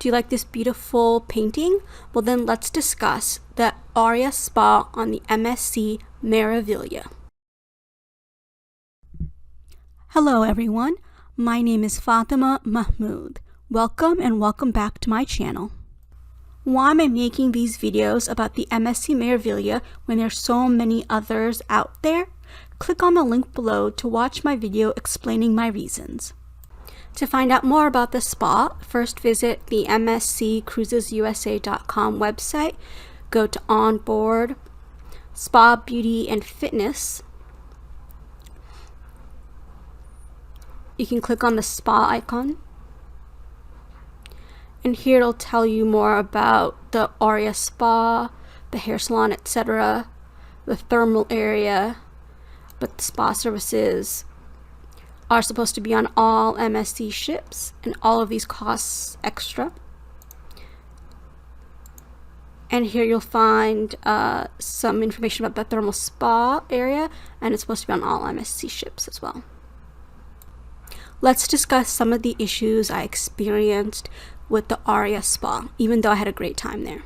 Do you like this beautiful painting? Well, then let's discuss the Aurea Spa on the MSC Meraviglia. Hello everyone, my name is Fatima Mahmood. Welcome and welcome back to my channel. Why am I making these videos about the MSC Meraviglia when there's so many others out there? Click on the link below to watch my video explaining my reasons. To find out more about the spa, first visit the msccruisesusa.com website, go to Onboard, Spa, Beauty, and Fitness. You can click on the spa icon, and here it'll tell you more about the Aurea Spa, the hair salon, etc., the thermal area, but the spa services are supposed to be on all MSC ships, and all of these costs extra. And here you'll find some information about the thermal spa area, and it's supposed to be on all MSC ships as well. Let's discuss some of the issues I experienced with the Aurea Spa, even though I had a great time there.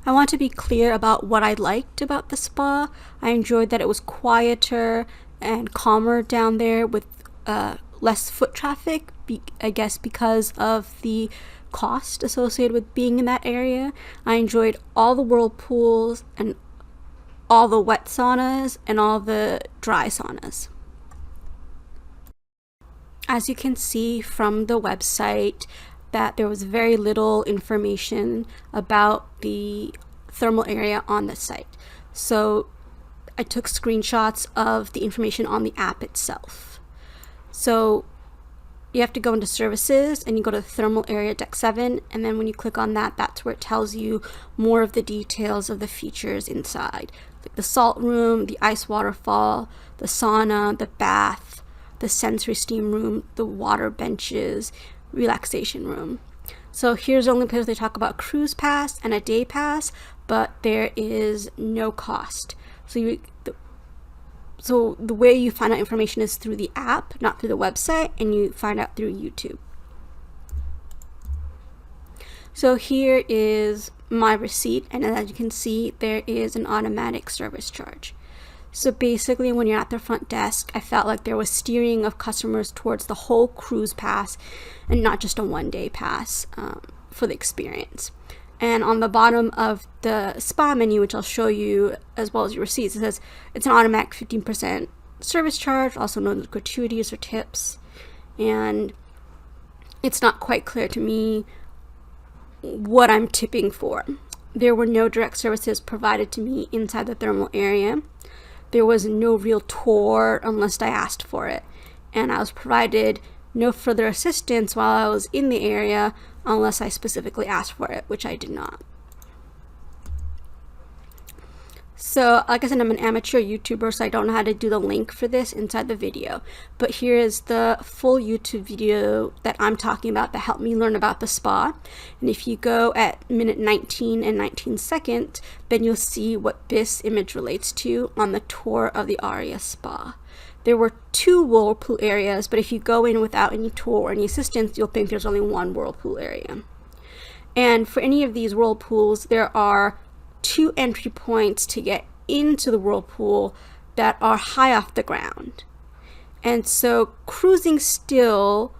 I want to be clear about what I liked about the spa. I enjoyed that it was quieter and calmer down there with less foot traffic, I guess because of the cost associated with being in that area. I enjoyed all the whirlpools and all the wet saunas and all the dry saunas. As you can see from the website, that there was very little information about the thermal area on the site. So I took screenshots of the information on the app itself. So you have to go into services and you go to thermal area deck 7, and then when you click on that, that's where it tells you more of the details of the features inside, like the salt room, the ice waterfall, the sauna, the bath, the sensory steam room, the water benches, relaxation room. So here's the only place they talk about cruise pass and a day pass, but there is no cost. So the way you find out information is through the app, not through the website, and you find out through YouTube. So here is my receipt, and as you can see, there is an automatic service charge. So basically, when you're at the front desk, I felt like there was steering of customers towards the whole cruise pass and not just a one-day pass for the experience. And on the bottom of the spa menu, which I'll show you as well as your receipts, it says it's an automatic 15% service charge, also known as gratuities or tips. And it's not quite clear to me what I'm tipping for. There were no direct services provided to me inside the thermal area. There was no real tour unless I asked for it. And I was provided no further assistance while I was in the area unless I specifically asked for it, which I did not. So like I said, I'm an amateur YouTuber, so I don't know how to do the link for this inside the video. But here is the full YouTube video that I'm talking about that helped me learn about the spa. And if you go at minute 19 and 19 seconds, then you'll see what this image relates to on the tour of the Aurea Spa. There were 2 whirlpool areas, but if you go in without any tour or any assistance, you'll think there's only 1 whirlpool area. And for any of these whirlpools, there are 2 entry points to get into the whirlpool that are high off the ground. And so cruising still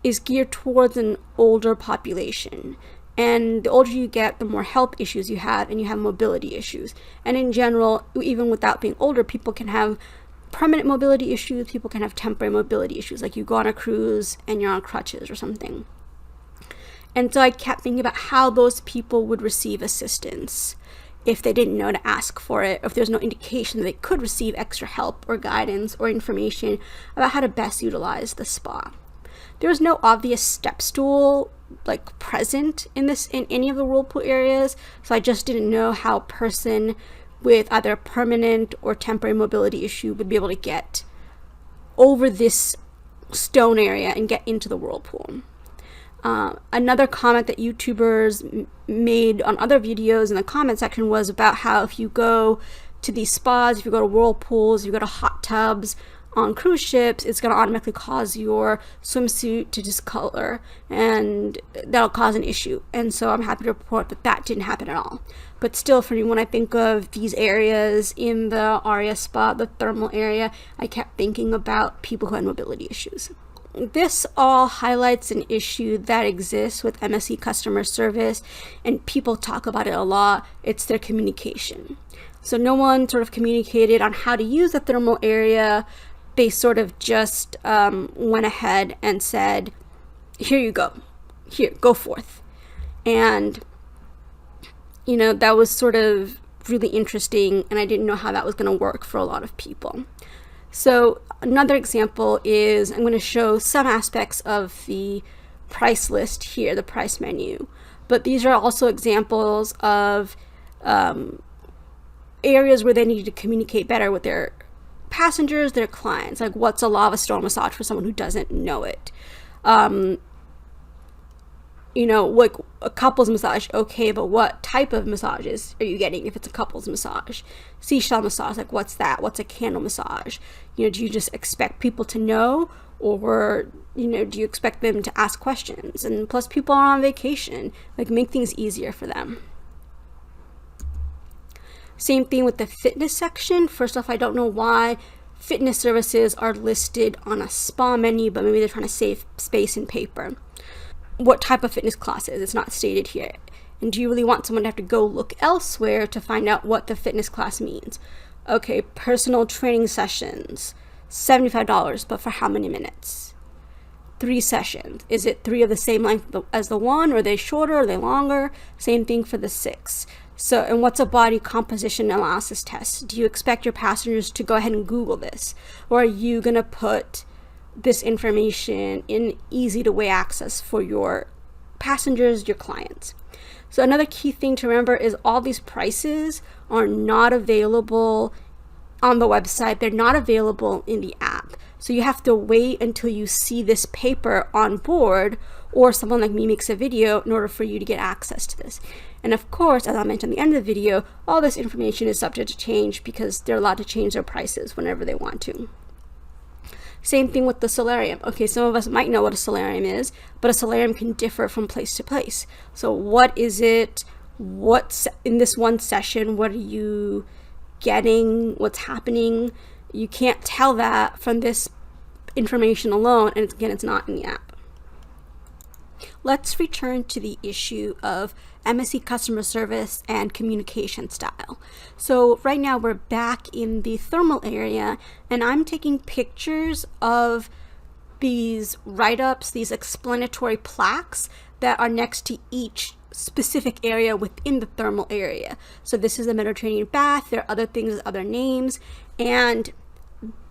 is geared towards an older population. And the older you get, the more health issues you have, and you have mobility issues. And in general, even without being older, people can have permanent mobility issues, people can have temporary mobility issues, like you go on a cruise and you're on crutches or something. And so I kept thinking about how those people would receive assistance if they didn't know to ask for it, or if there's no indication that they could receive extra help or guidance or information about how to best utilize the spa. There was no obvious step stool like present in any of the whirlpool areas, so I just didn't know how a person with either a permanent or temporary mobility issue would be able to get over this stone area and get into the whirlpool. Another comment that YouTubers made on other videos in the comment section was about how if you go to these spas, if you go to whirlpools, if you go to hot tubs, on cruise ships, it's going to automatically cause your swimsuit to discolor, and that'll cause an issue. And so I'm happy to report that that didn't happen at all. But still, for me, when I think of these areas in the Aurea spa, the thermal area, I kept thinking about people who had mobility issues. This all highlights an issue that exists with MSC customer service, and people talk about it a lot. It's their communication. So no one sort of communicated on how to use the thermal area. They sort of just went ahead and said, here you go, here, go forth. And, you know, that was sort of really interesting, and I didn't know how that was going to work for a lot of people. So another example is, I'm going to show some aspects of the price list here, the price menu, but these are also examples of areas where they need to communicate better with their passengers, their clients, like what's a lava stone massage for someone who doesn't know it. You know, like a couples massage, okay, but what type of massages are you getting if it's a couples massage? Seashell massage, like what's that? What's a candle massage? You know, do you just expect people to know, or, you know, do you expect them to ask questions? And plus, people are on vacation, like make things easier for them. Same thing with the fitness section. First off, I don't know why fitness services are listed on a spa menu, but maybe they're trying to save space and paper. What type of fitness classes? It's not stated here. And do you really want someone to have to go look elsewhere to find out what the fitness class means? Okay, personal training sessions, $75, but for how many minutes? 3 sessions. Is it 3 of the same length as the one? Or are they shorter? Are they longer? Same thing for the 6. So, and what's a body composition analysis test? Do you expect your passengers to go ahead and Google this? Or are you going to put this information in easy to way access for your passengers, your clients? So another key thing to remember is all these prices are not available on the website. They're not available in the app. So you have to wait until you see this paper on board, or someone like me makes a video in order for you to get access to this. And of course, as I mentioned at the end of the video, all this information is subject to change because they're allowed to change their prices whenever they want to. Same thing with the solarium. Okay, some of us might know what a solarium is, but a solarium can differ from place to place. So what is it? What's in this one session? What are you getting? What's happening? You can't tell that from this information alone, and again, it's not in the app. Let's return to the issue of MSC customer service and communication style. So right now we're back in the thermal area, and I'm taking pictures of these write-ups, these explanatory plaques that are next to each specific area within the thermal area. So this is the Mediterranean bath. There are other things with other names, and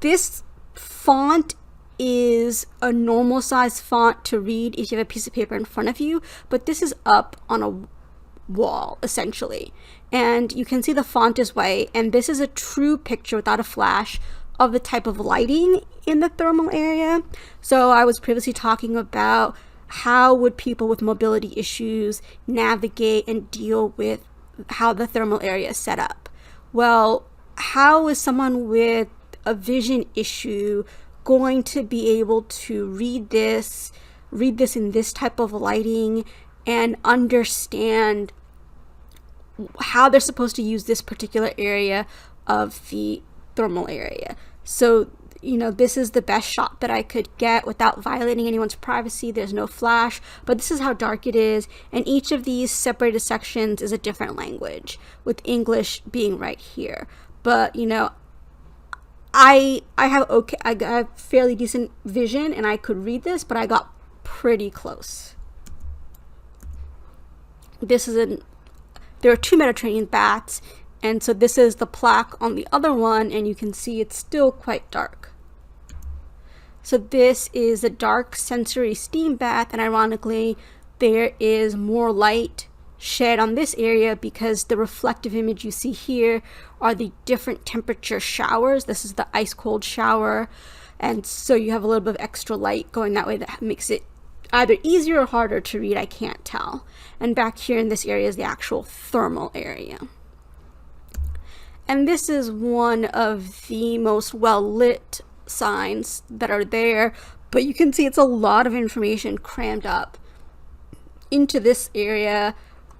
this font is a normal size font to read if you have a piece of paper in front of you, but this is up on a wall essentially, and you can see the font is white, and this is a true picture without a flash of the type of lighting in the thermal area. So I was previously talking about how would people with mobility issues navigate and deal with how the thermal area is set up. Well, how is someone with a vision issue going to be able to read this in this type of lighting and understand how they're supposed to use this particular area of the thermal area? So, you know, this is the best shot that I could get without violating anyone's privacy. There's no flash, but this is how dark it is, and each of these separated sections is a different language, with English being right here. But, you know, I have fairly decent vision, and I could read this, but I got pretty close. There are 2 Mediterranean baths, and so this is the plaque on the other one, and you can see it's still quite dark. So this is a dark sensory steam bath, and ironically, there is more light shed on this area because the reflective image you see here are the different temperature showers. This is the ice cold shower, and so you have a little bit of extra light going that way that makes it either easier or harder to read, I can't tell. And back here in this area is the actual thermal area. And this is one of the most well lit signs that are there, but you can see it's a lot of information crammed up into this area.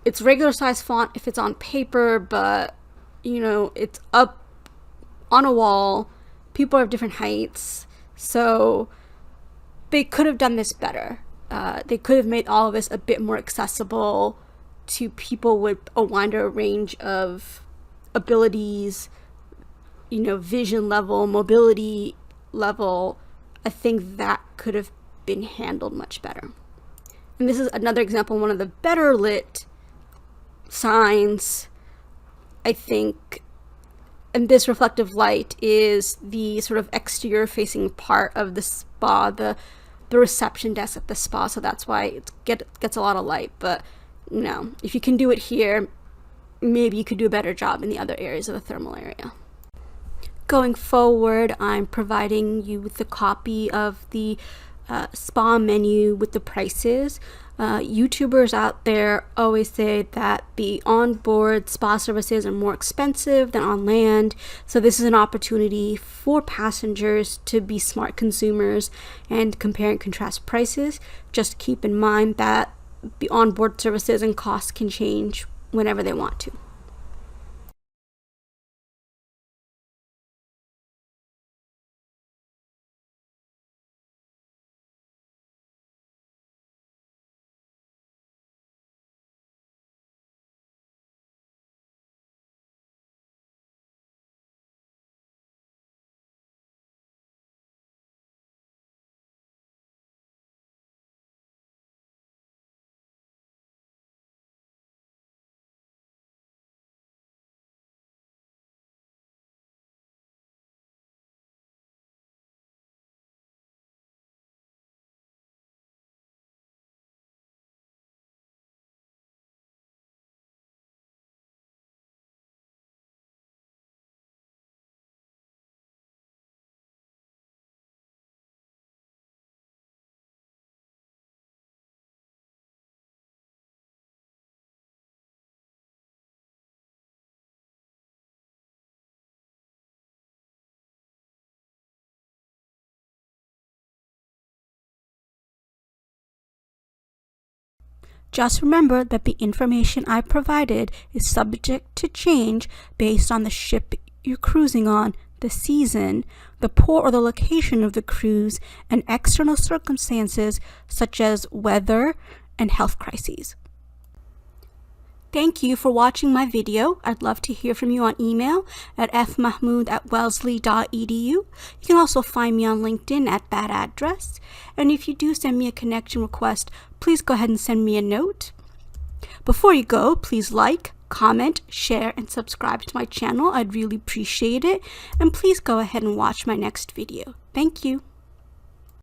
It's regular size font if it's on paper, but you know, it's up on a wall. People are of different heights, so they could have done this better. They could have made all of this a bit more accessible to people with a wider range of abilities, you know, vision level, mobility level. I think that could have been handled much better. And this is another example, one of the better lit signs, I think. And this reflective light is the sort of exterior facing part of the spa, the reception desk at the spa, so that's why it gets a lot of light. But you know, if you can do it here, maybe you could do a better job in the other areas of the thermal area. Going forward, I'm providing you with a copy of the spa menu with the prices. YouTubers out there always say that the onboard spa services are more expensive than on land, so this is an opportunity for passengers to be smart consumers and compare and contrast prices. Just keep in mind that the onboard services and costs can change whenever they want to. Just remember that the information I provided is subject to change based on the ship you're cruising on, the season, the port or the location of the cruise, and external circumstances such as weather and health crises. Thank you for watching my video. I'd love to hear from you on email at fmahmood@wellesley.edu. You can also find me on LinkedIn at that address. And if you do send me a connection request, please go ahead and send me a note. Before you go, please like, comment, share, and subscribe to my channel. I'd really appreciate it. And please go ahead and watch my next video. Thank you.